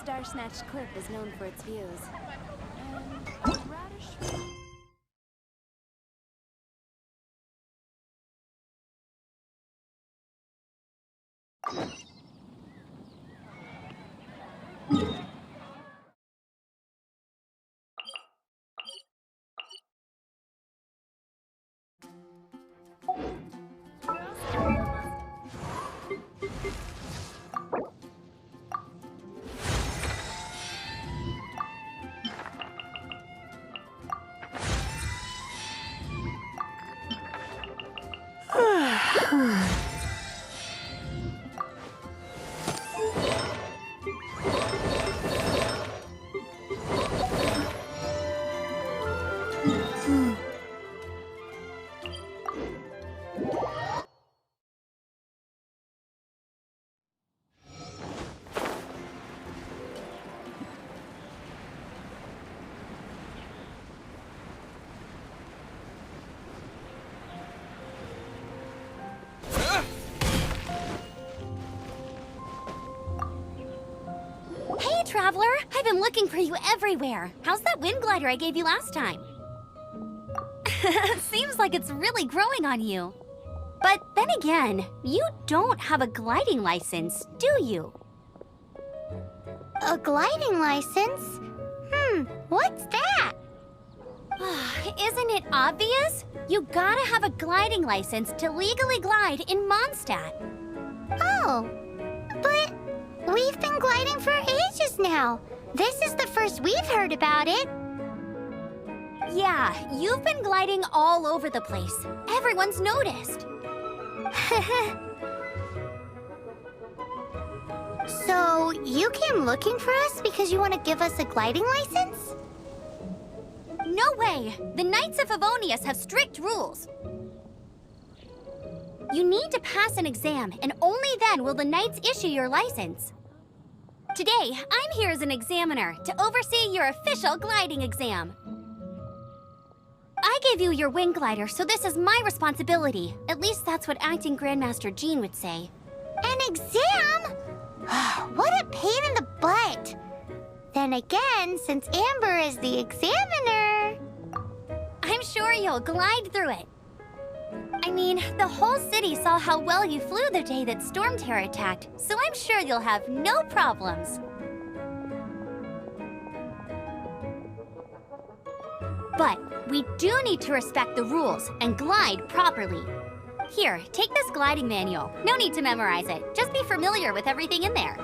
Star Snatch Cliff is known for its views. And Radish... Traveler, I've been looking for you everywhere. How's that wind glider I gave you last time? Seems like it's really growing on you. But then again, you don't have a gliding license, do you? A gliding license? What's that? Isn't it obvious? You gotta have a gliding license to legally glide in Mondstadt. Oh, but we've been gliding for ages now. This is the first we've heard about it. Yeah, you've been gliding all over the place. Everyone's noticed. So, you came looking for us because you want to give us a gliding license? No way! The Knights of Favonius have strict rules. You need to pass an exam, and only then will the Knights issue your license. Today, I'm here as an examiner to oversee your official gliding exam. I gave you your wing glider, so this is my responsibility. At least that's what Acting Grandmaster Jean would say. An exam? What a pain in the butt. Then again, since Amber is the examiner... I'm sure you'll glide through it. I mean, the whole city saw how well you flew the day that Storm Terror attacked, so I'm sure you'll have no problems. But we do need to respect the rules and glide properly. Here, take this gliding manual. No need to memorize it. Just be familiar with everything in there.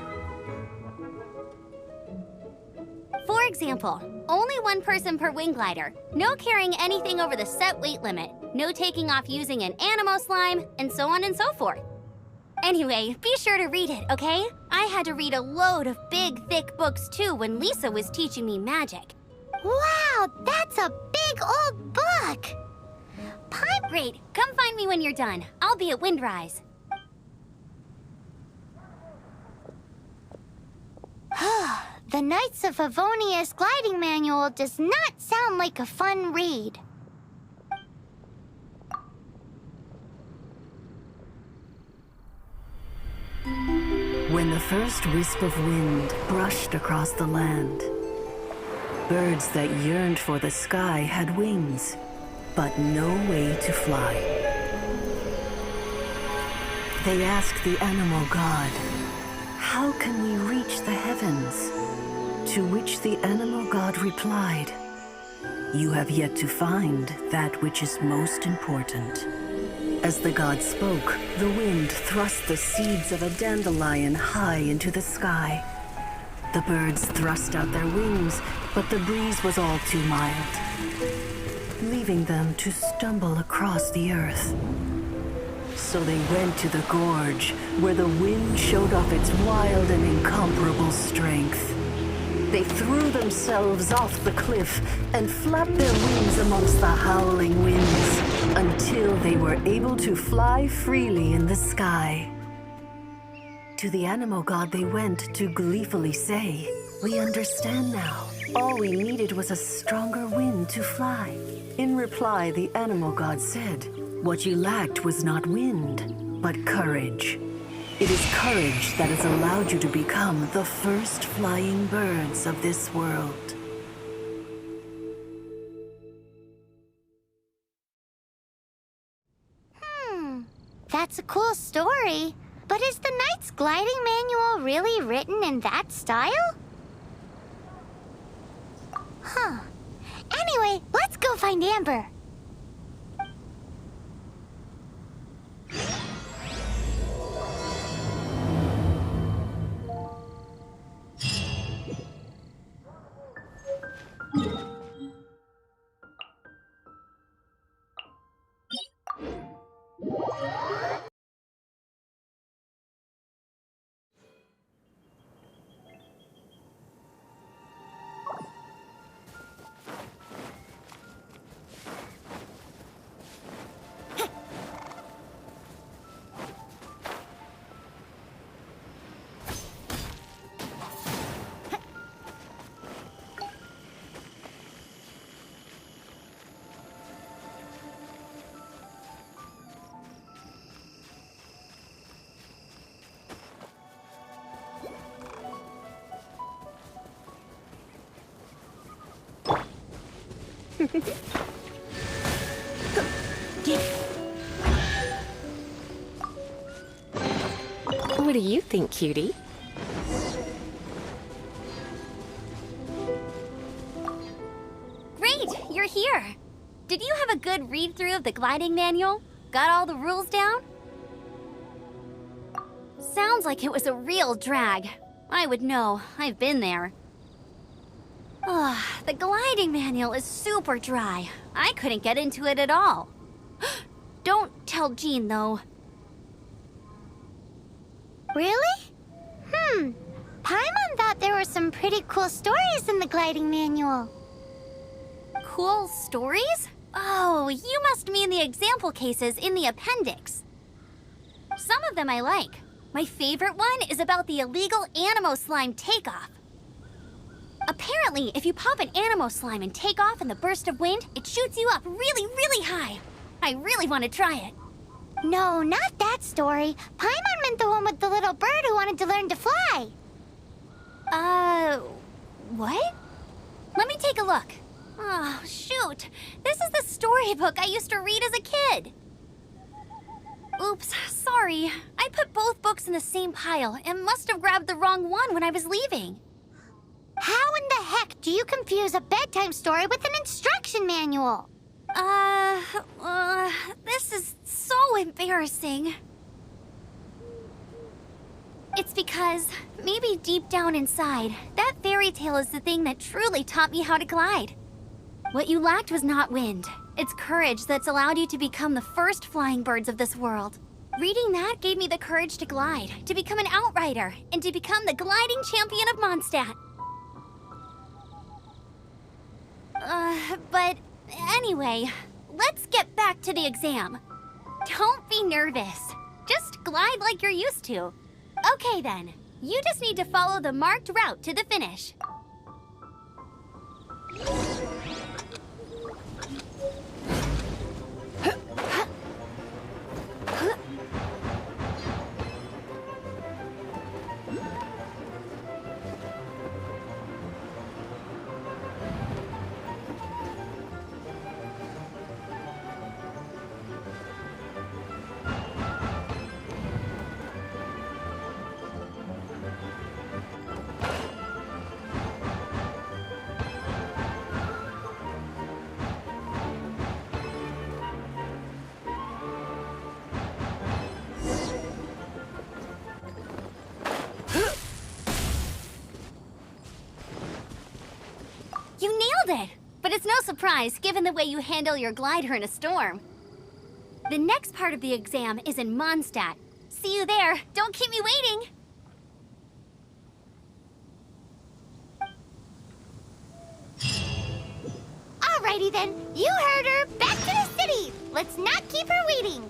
For example, only one person per wing glider, no carrying anything over the set weight limit, no taking off using an animo slime, and so on and so forth. Anyway, be sure to read it, okay? I had to read a load of big, thick books too when Lisa was teaching me magic. Wow, that's a big old book! Great, come find me when you're done. I'll be at Windrise. The Knights of Favonius gliding manual does not sound like a fun read. When the first wisp of wind brushed across the land, birds that yearned for the sky had wings, but no way to fly. They asked the animal god, "How can we reach the heavens?" To which the animal god replied, "You have yet to find that which is most important." As the god spoke, the wind thrust the seeds of a dandelion high into the sky. The birds thrust out their wings, but the breeze was all too mild, leaving them to stumble across the earth. So they went to the gorge, where the wind showed off its wild and incomparable strength. They threw themselves off the cliff and flapped their wings amongst the howling winds until they were able to fly freely in the sky. To the animal god they went to gleefully say, "We understand now. All we needed was a stronger wind to fly." In reply, the animal god said, "What you lacked was not wind, but courage. It is courage that has allowed you to become the first flying birds of this world. That's a cool story. But is the Knight's gliding manual really written in that style? Huh. Anyway, let's go find Amber. What do you think, cutie? Great, you're here. Did you have a good read-through of the gliding manual? Got all the rules down? Sounds like it was a real drag. I would know. I've been there. Ugh, the gliding manual is super dry. I couldn't get into it at all. Don't tell Jean, though. Really? Paimon thought there were some pretty cool stories in the gliding manual. Cool stories? Oh, you must mean the example cases in the appendix. Some of them I like. My favorite one is about the illegal Animo slime takeoff. Apparently, if you pop an Animo slime and take off in the burst of wind, it shoots you up really, really high. I really want to try it. No, not that story. Paimon meant the one with the little bird who wanted to learn to fly. What? Let me take a look. Oh, shoot. This is the storybook I used to read as a kid. Oops, sorry. I put both books in the same pile and must have grabbed the wrong one when I was leaving. How in the heck do you confuse a bedtime story with an instruction manual? This is so embarrassing. It's because, maybe deep down inside, that fairy tale is the thing that truly taught me how to glide. What you lacked was not wind. It's courage that's allowed you to become the first flying birds of this world. Reading that gave me the courage to glide, to become an outrider, and to become the gliding champion of Mondstadt. But anyway, let's get back to the exam. Don't be nervous. Just glide like you're used to. Okay then, you just need to follow the marked route to the finish. You nailed it! But it's no surprise, given the way you handle your glider in a storm. The next part of the exam is in Mondstadt. See you there. Don't keep me waiting! Alrighty then, you heard her. Back to the city. Let's not keep her waiting.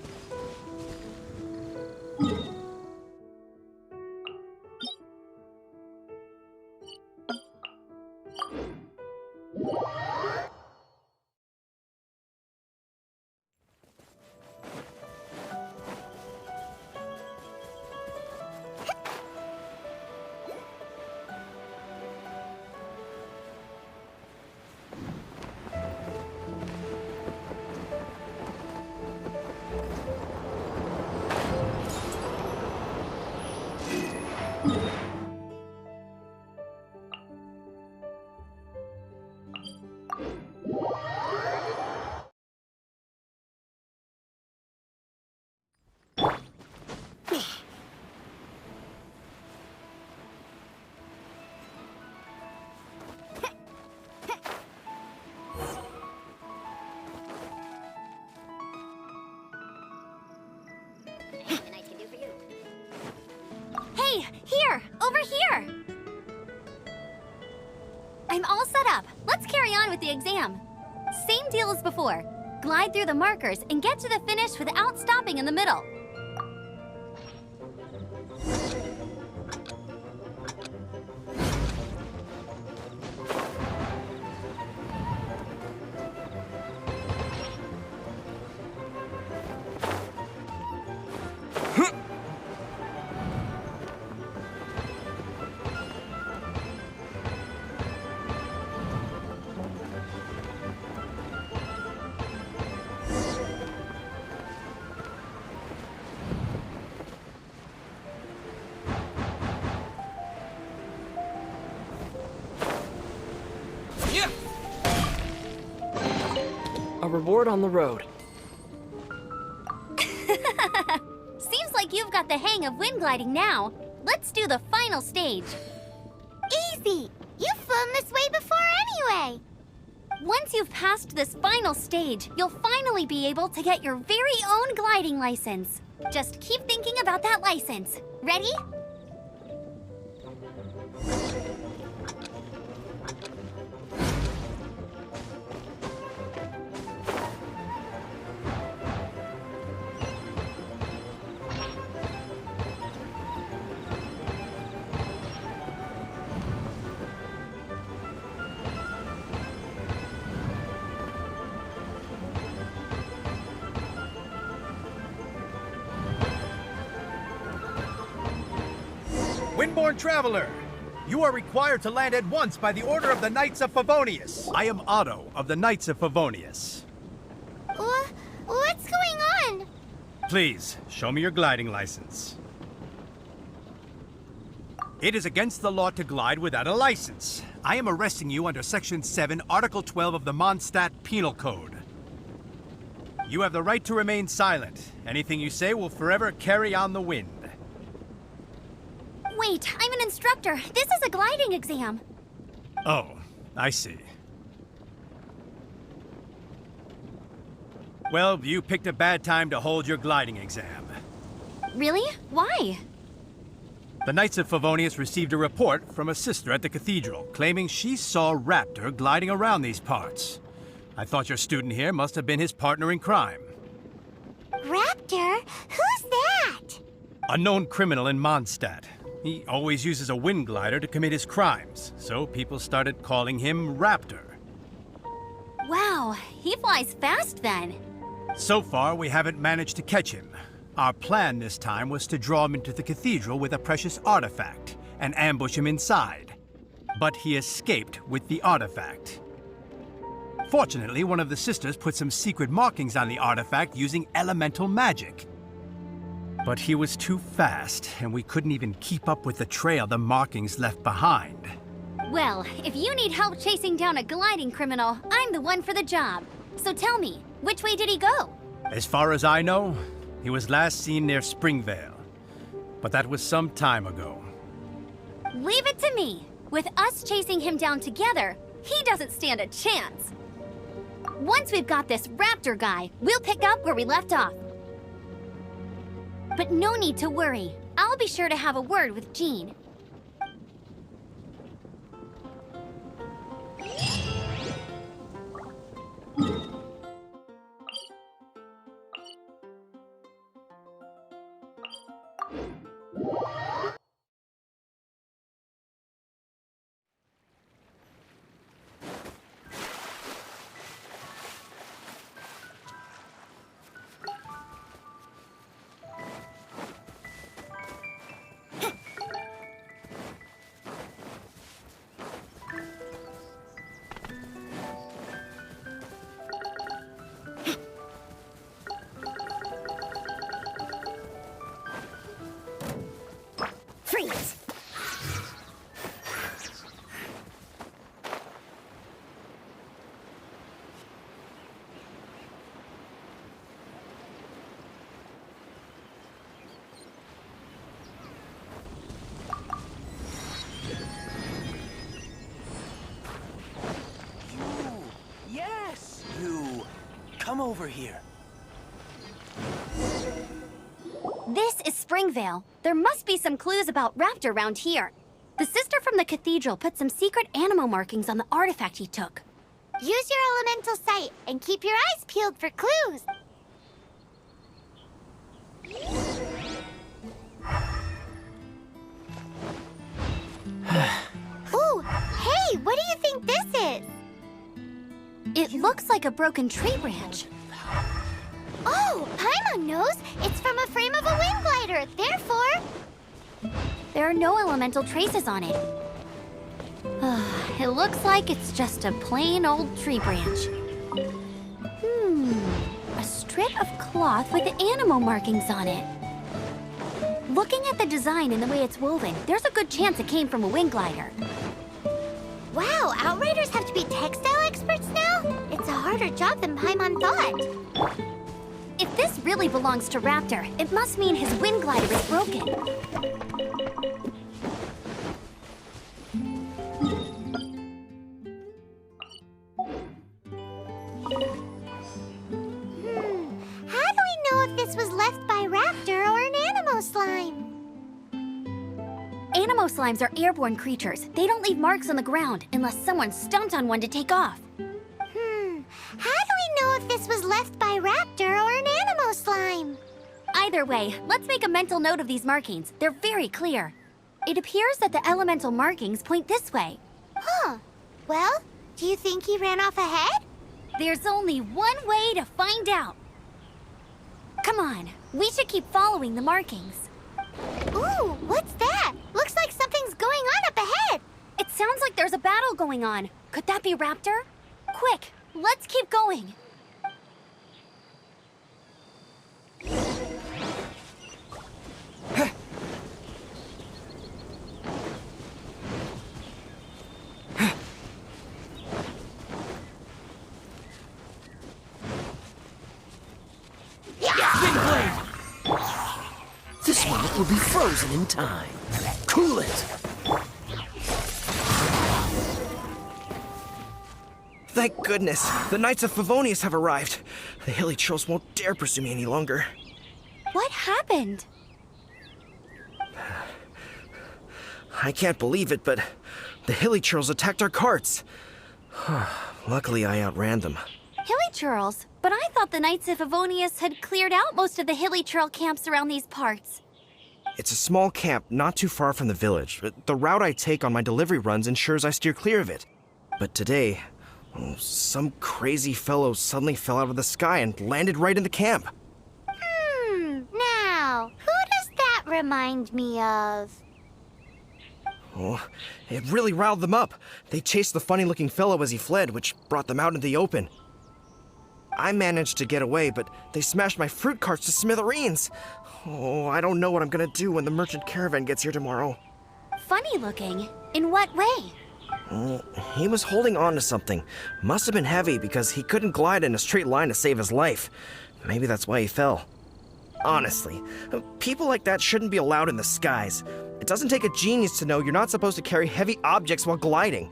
I'm all set up. Let's carry on with the exam. Same deal as before. Glide through the markers and get to the finish without stopping in the middle. A reward on the road. Seems like you've got the hang of wind gliding now. Let's do the final stage. Easy! You've flown this way before anyway! Once you've passed this final stage, you'll finally be able to get your very own gliding license. Just keep thinking about that license. Ready? Windborne Traveler, you are required to land at once by the order of the Knights of Favonius. I am Otto of the Knights of Favonius. What's going on? Please, show me your gliding license. It is against the law to glide without a license. I am arresting you under Section 7, Article 12 of the Mondstadt Penal Code. You have the right to remain silent. Anything you say will forever carry on the wind. Wait, I'm an instructor. This is a gliding exam. Oh, I see. Well, you picked a bad time to hold your gliding exam. Really? Why? The Knights of Favonius received a report from a sister at the cathedral claiming she saw Raptor gliding around these parts. I thought your student here must have been his partner in crime. Raptor? Who's that? A known criminal in Mondstadt. He always uses a wind glider to commit his crimes, so people started calling him Raptor. Wow, he flies fast then. So far, we haven't managed to catch him. Our plan this time was to draw him into the cathedral with a precious artifact and ambush him inside. But he escaped with the artifact. Fortunately, one of the sisters put some secret markings on the artifact using elemental magic. But he was too fast, and we couldn't even keep up with the trail the markings left behind. Well, if you need help chasing down a gliding criminal, I'm the one for the job. So tell me, which way did he go? As far as I know, he was last seen near Springvale. But that was some time ago. Leave it to me. With us chasing him down together, he doesn't stand a chance. Once we've got this Raptor guy, we'll pick up where we left off. But no need to worry. I'll be sure to have a word with Jean. Freeze! Yes! You! Come over here. This is Springvale. There must be some clues about Raptor around here. The sister from the cathedral put some secret animal markings on the artifact he took. Use your elemental sight and keep your eyes peeled for clues. Ooh, hey, what do you think this is? It looks like a broken tree branch. Oh, Paimon knows. It's from a frame of a wind glider. Therefore, There are no elemental traces on it. It looks like it's just a plain old tree branch. A strip of cloth with animal markings on it. Looking at the design and the way it's woven, there's a good chance it came from a wind glider. wow, Outriders have to be textile experts now? It's a harder job than Paimon thought. If this really belongs to Raptor, it must mean his wind glider is broken. How do we know if this was left by Raptor or an Animo slime? Animo slimes are airborne creatures. They don't leave marks on the ground unless someone stomped on one to take off. How do we know if this was left by Raptor or an Animo slime? Either way, let's make a mental note of these markings. They're very clear. It appears that the elemental markings point this way. Huh. Well, do you think he ran off ahead? There's only one way to find out. Come on, we should keep following the markings. Ooh, what's that? Looks like something's going on up ahead. It sounds like there's a battle going on. Could that be Raptor? Quick, let's keep going. This one will be frozen in time. Cool it! Thank goodness, the Knights of Favonius have arrived. The hilly trolls won't dare pursue me any longer. What happened? I can't believe it, but the hilly trolls attacked our carts. Luckily, I outran them. Hilly churls? But I thought the Knights of Favonius had cleared out most of the hilly churl camps around these parts. It's a small camp not too far from the village. The route I take on my delivery runs ensures I steer clear of it. But today, some crazy fellow suddenly fell out of the sky and landed right in the camp. Now, who does that remind me of? Oh, it really riled them up. They chased the funny-looking fellow as he fled, which brought them out into the open. I managed to get away, but they smashed my fruit carts to smithereens. Oh, I don't know what I'm gonna do when the merchant caravan gets here tomorrow. Funny looking? In what way? He was holding on to something. Must have been heavy because he couldn't glide in a straight line to save his life. Maybe that's why he fell. Honestly, people like that shouldn't be allowed in the skies. It doesn't take a genius to know you're not supposed to carry heavy objects while gliding.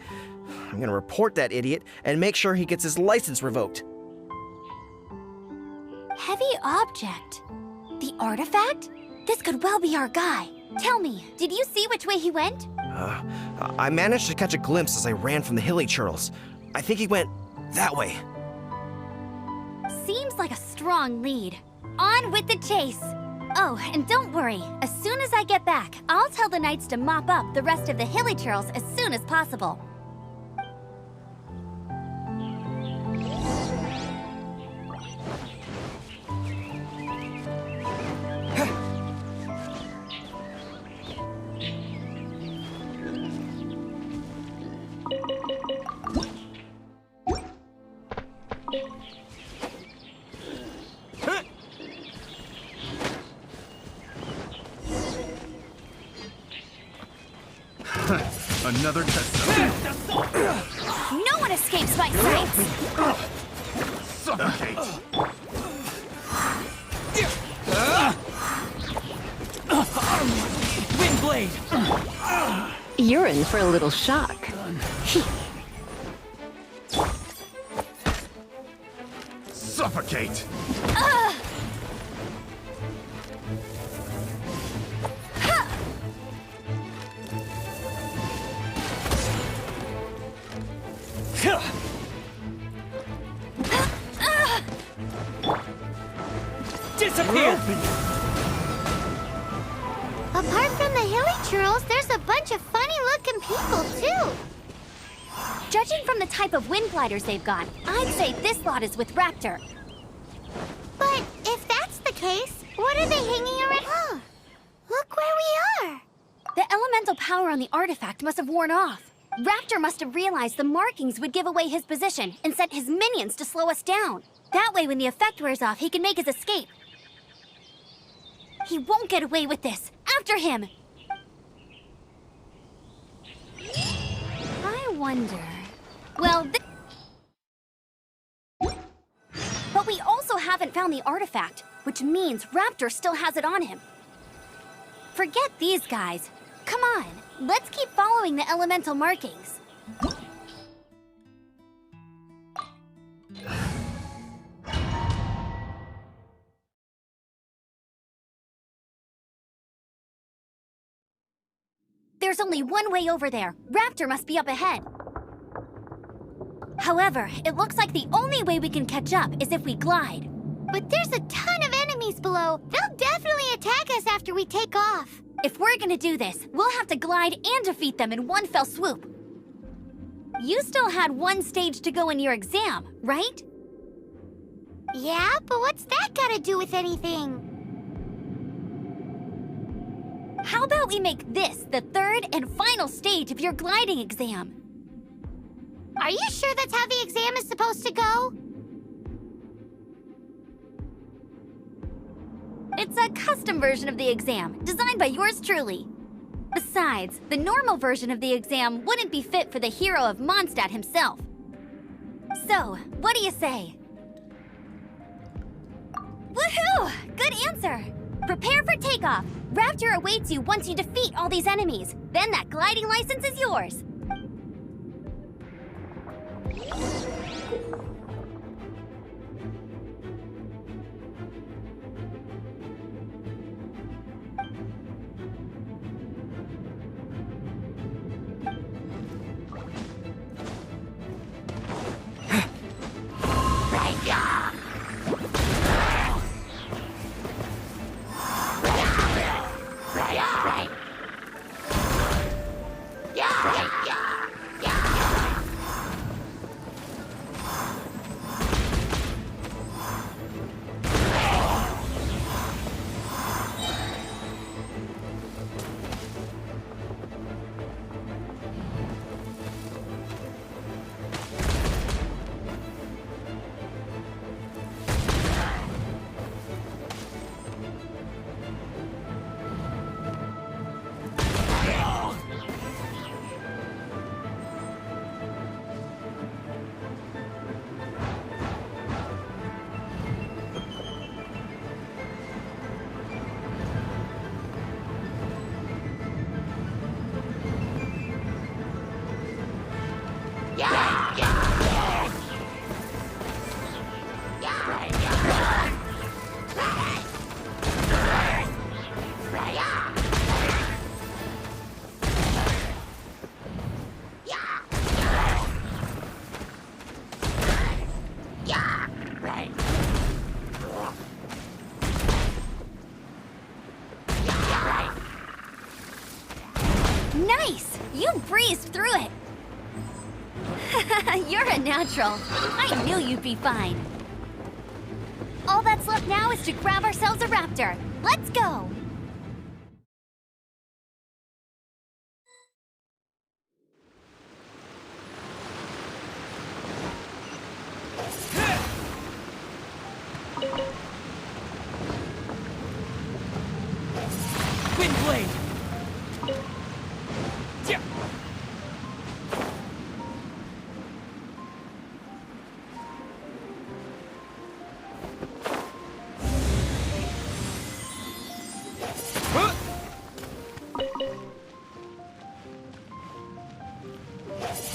I'm gonna report that idiot and make sure he gets his license revoked. Heavy object? The artifact? This could well be our guy. Tell me, did you see which way he went? I managed to catch a glimpse as I ran from the hilly churls. I think he went that way. Seems like a strong lead. On with the chase. Oh, and don't worry. As soon as I get back, I'll tell the knights to mop up the rest of the hilly churls as soon as possible. Another test zone. No one escapes my sights! Suffocate! Wind blade! You're in for a little shock. Suffocate! Disappear! Apart from the hilly churls, there's a bunch of funny-looking people, too. Judging from the type of wind gliders they've got, I'd say this lot is with Raptor. But if that's the case, what are they hanging around? Huh. Look where we are. The elemental power on the artifact must have worn off. Raptor must have realized the markings would give away his position and sent his minions to slow us down. That way, when the effect wears off, he can make his escape. He won't get away with this. After him! I wonder... Well, but we also haven't found the artifact, which means Raptor still has it on him. Forget these guys. Come on, let's keep following the elemental markings. There's only one way over there. Raptor must be up ahead. However, it looks like the only way we can catch up is if we glide. But there's a ton of enemies below. They'll definitely attack us after we take off. If we're gonna do this, we'll have to glide and defeat them in one fell swoop. You still had one stage to go in your exam, right? Yeah, but what's that gotta do with anything? How about we make this the third and final stage of your gliding exam? Are you sure that's how the exam is supposed to go? It's a custom version of the exam, designed by yours truly. Besides, the normal version of the exam wouldn't be fit for the hero of Mondstadt himself. So, what do you say? Woohoo! Good answer! Prepare for takeoff. Raptor awaits you once you defeat all these enemies. Then that gliding license is yours. Nice! You breezed through it! You're a natural. I knew you'd be fine. All that's left now is to grab ourselves a raptor. Let's go! Windblade! Yeah. Huh?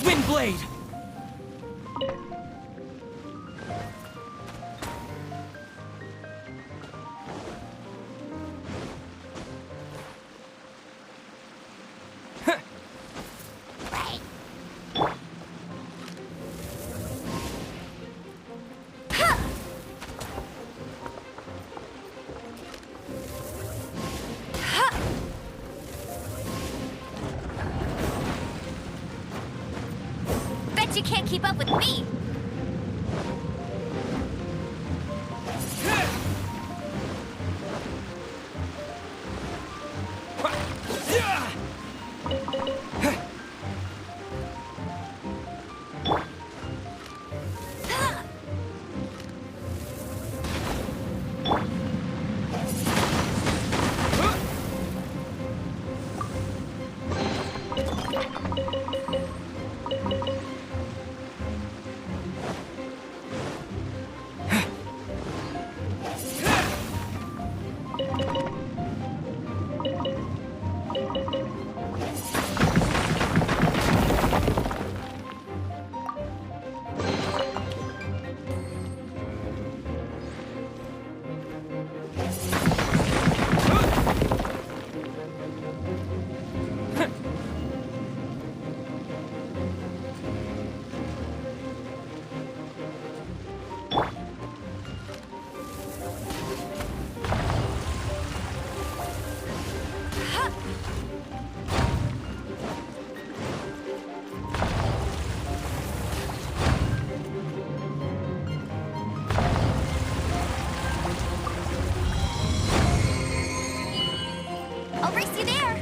Windblade! Bet you can't keep up with me. I'll race you there.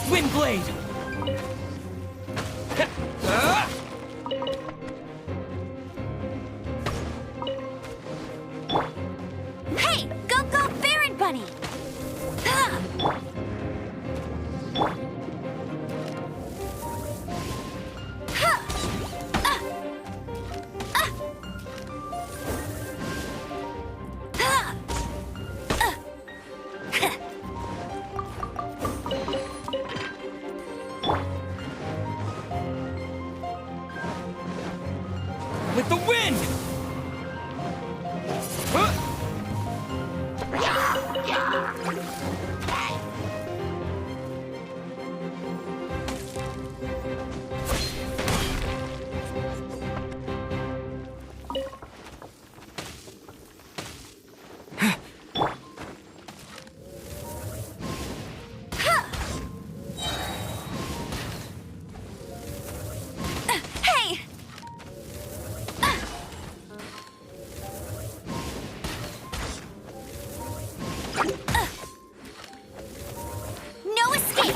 Windblade! Hey, go, Baron Bunny! With the wind! Hey! No escape!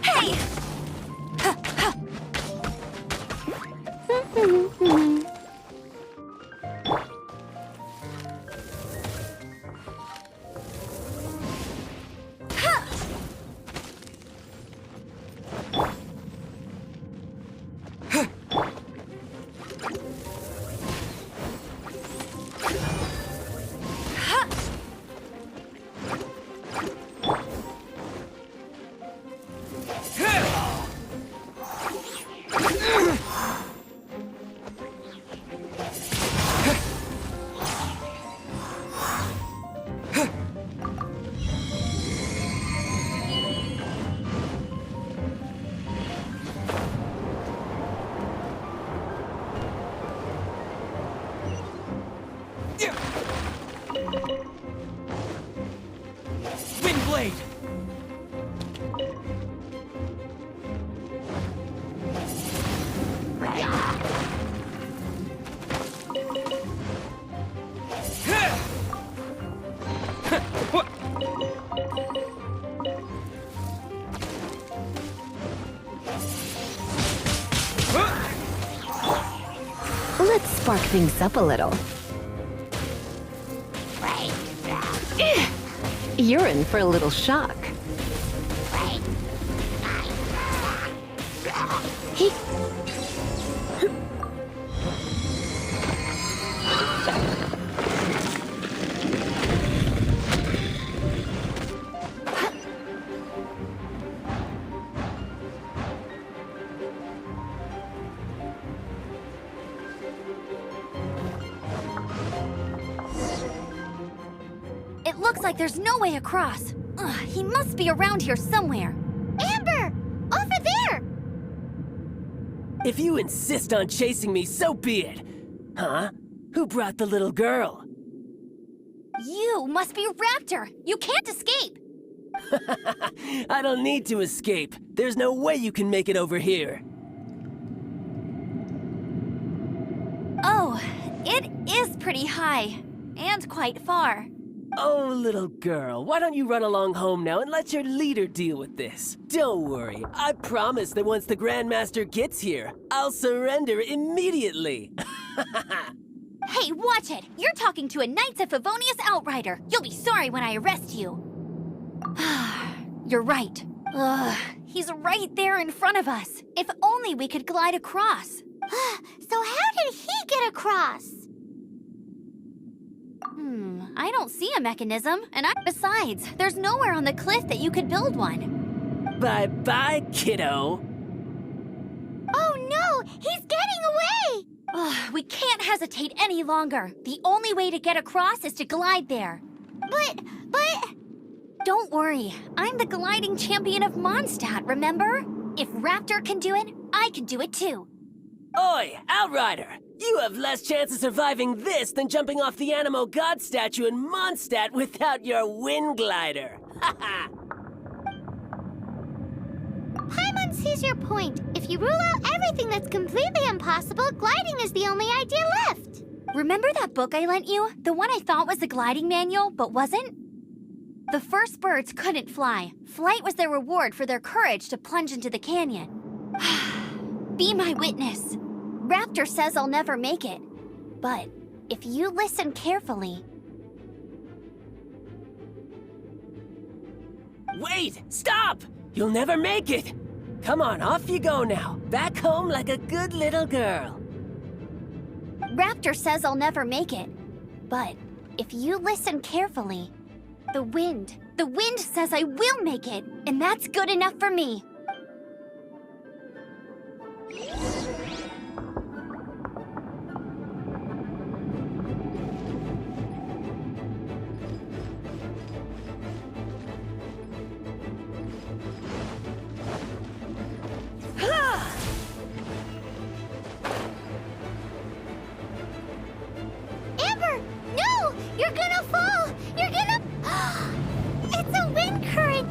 Hey! Windblade! Let's spark things up a little. You're in for a little shock. It looks like there's no way across. Ugh, he must be around here somewhere. Amber! Over there! If you insist on chasing me, so be it. Huh? Who brought the little girl? You must be Raptor. You can't escape. I don't need to escape. There's no way you can make it over here. Oh, it is pretty high. And quite far. Oh, little girl, why don't you run along home now and let your leader deal with this? Don't worry, I promise that once the Grandmaster gets here, I'll surrender immediately. Hey, watch it! You're talking to a Knights of Favonius outrider. You'll be sorry when I arrest you. You're right. Ugh, he's right there in front of us. If only we could glide across. So how did he get across? I don't see a mechanism, and besides, there's nowhere on the cliff that you could build one. Bye-bye, kiddo. Oh no! He's getting away! Ugh, we can't hesitate any longer. The only way to get across is to glide there. But... Don't worry, I'm the gliding champion of Mondstadt, remember? If Raptor can do it, I can do it too. Oi, Outrider! You have less chance of surviving this than jumping off the Animo God statue in Mondstadt without your wind glider. Haha! Paimon sees your point. If you rule out everything that's completely impossible, gliding is the only idea left. Remember that book I lent you? The one I thought was the gliding manual, but wasn't? The first birds couldn't fly. Flight was their reward for their courage to plunge into the canyon. Be my witness. Raptor says I'll never make it. But if you listen carefully... Wait! Stop! You'll never make it! Come on, off you go now. Back home like a good little girl. Raptor says I'll never make it. But if you listen carefully, the wind says I will make it, and that's good enough for me. Amber! No! You're gonna fall! You're gonna... It's a wind current!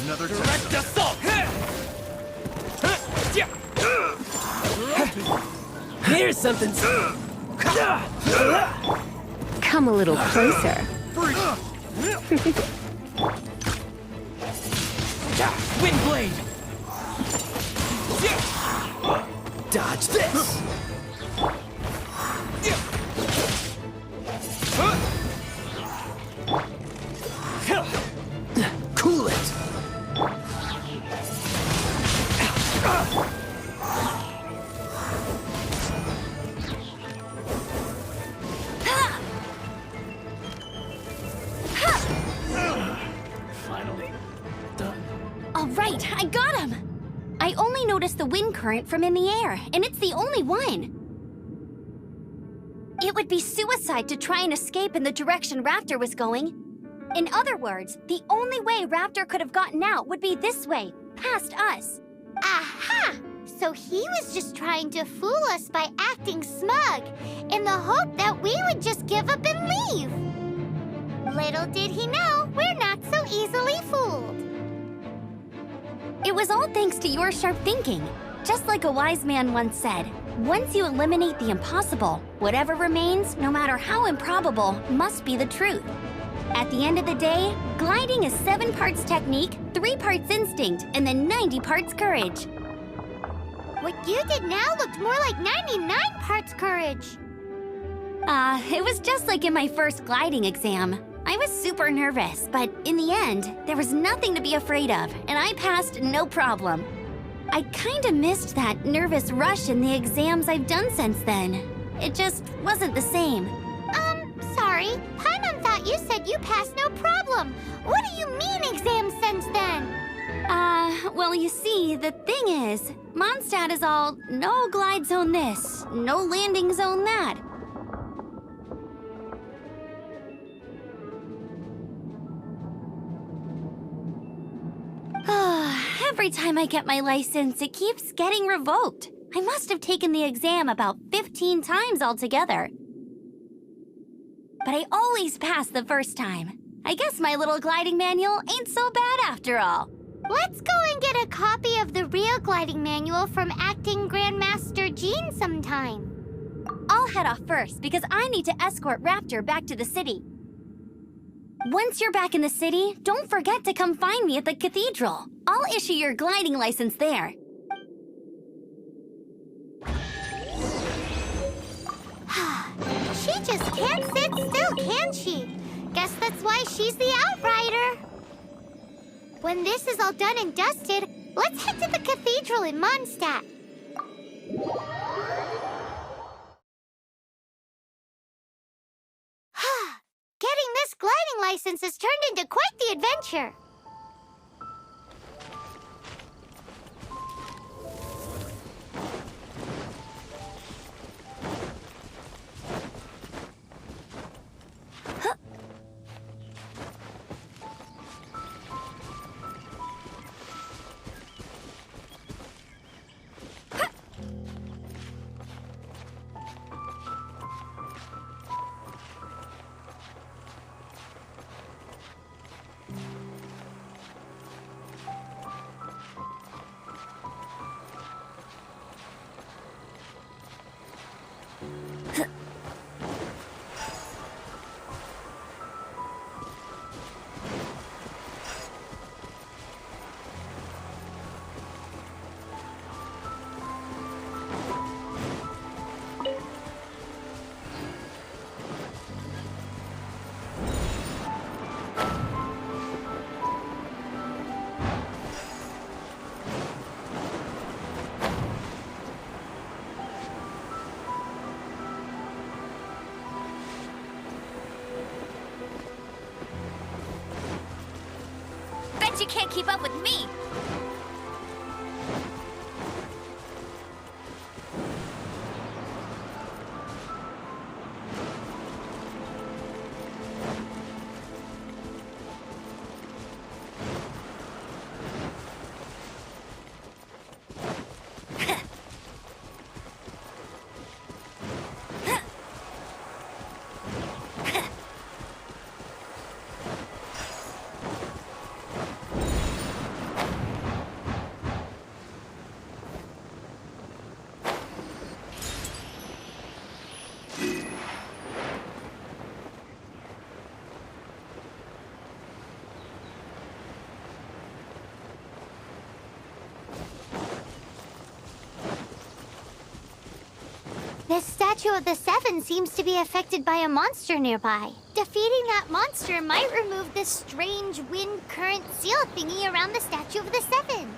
Another Direct assault! Here's something. Come a little closer. Wind blade! Dodge this! Cool it! Finally done. All right, I got him! I only noticed the wind current from in the air, and it's the only one. It would be suicide to try and escape in the direction Raptor was going. In other words, the only way Raptor could have gotten out would be this way, past us. Aha! So he was just trying to fool us by acting smug, in the hope that we would just give up and leave. Little did he know, we're not so easily fooled. It was all thanks to your sharp thinking. Just like a wise man once said, once you eliminate the impossible, whatever remains, no matter how improbable, must be the truth. At the end of the day, gliding is 7 parts technique, 3 parts instinct, and then 90 parts courage. What you did now looked more like 99 parts courage. It was just like in my first gliding exam. I was super nervous, but in the end, there was nothing to be afraid of, and I passed no problem. I kinda missed that nervous rush in the exams I've done since then. It just wasn't the same. Sorry. Paimon thought you said you passed no problem. What do you mean exams since then? Well, you see, the thing is, Mondstadt is all no glide zone this, no landing zone that. Every time I get my license, it keeps getting revoked. I must have taken the exam about 15 times altogether. But I always pass the first time. I guess my little gliding manual ain't so bad after all. Let's go and get a copy of the real gliding manual from Acting Grandmaster Jean sometime. I'll head off first because I need to escort Raptor back to the city. Once you're back in the city, don't forget to come find me at the cathedral. I'll issue your gliding license there. She just can't sit still, can she? Guess that's why she's the Outrider. When this is all done and dusted, let's head to the cathedral in Mondstadt. Getting this gliding license has turned into quite the adventure. You can't keep up with me. The Statue of the Seven seems to be affected by a monster nearby. Defeating that monster might remove this strange wind current seal thingy around the Statue of the Seven.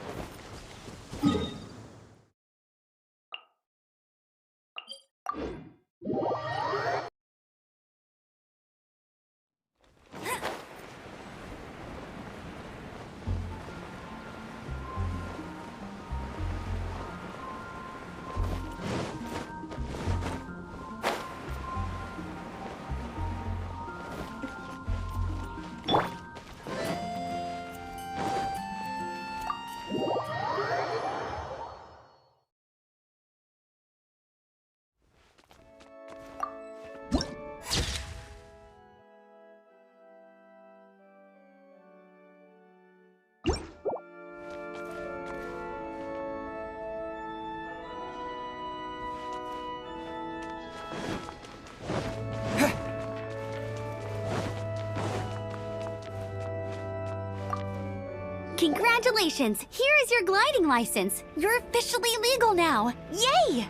Congratulations! Here is your gliding license. You're officially legal now. Yay!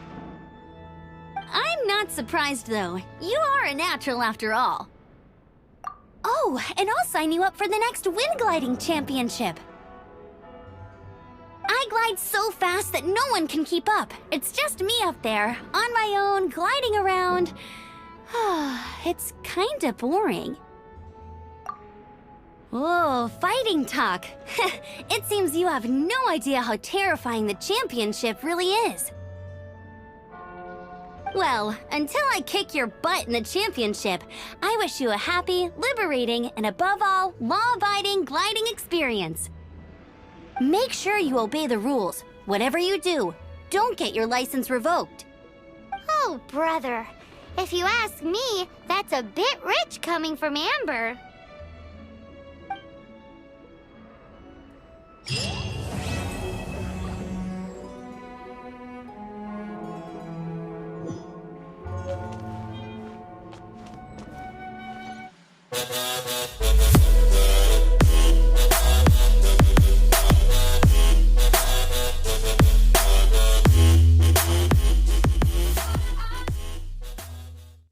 I'm not surprised, though. You are a natural after all. Oh, and I'll sign you up for the next wind gliding championship. I glide so fast that no one can keep up. It's just me up there, on my own, gliding around. It's kinda boring. Oh, fighting talk. It seems you have no idea how terrifying the championship really is. Well, until I kick your butt in the championship, I wish you a happy, liberating, and above all, law-abiding gliding experience. Make sure you obey the rules. Whatever you do, don't get your license revoked. Oh, brother. If you ask me, that's a bit rich coming from Amber.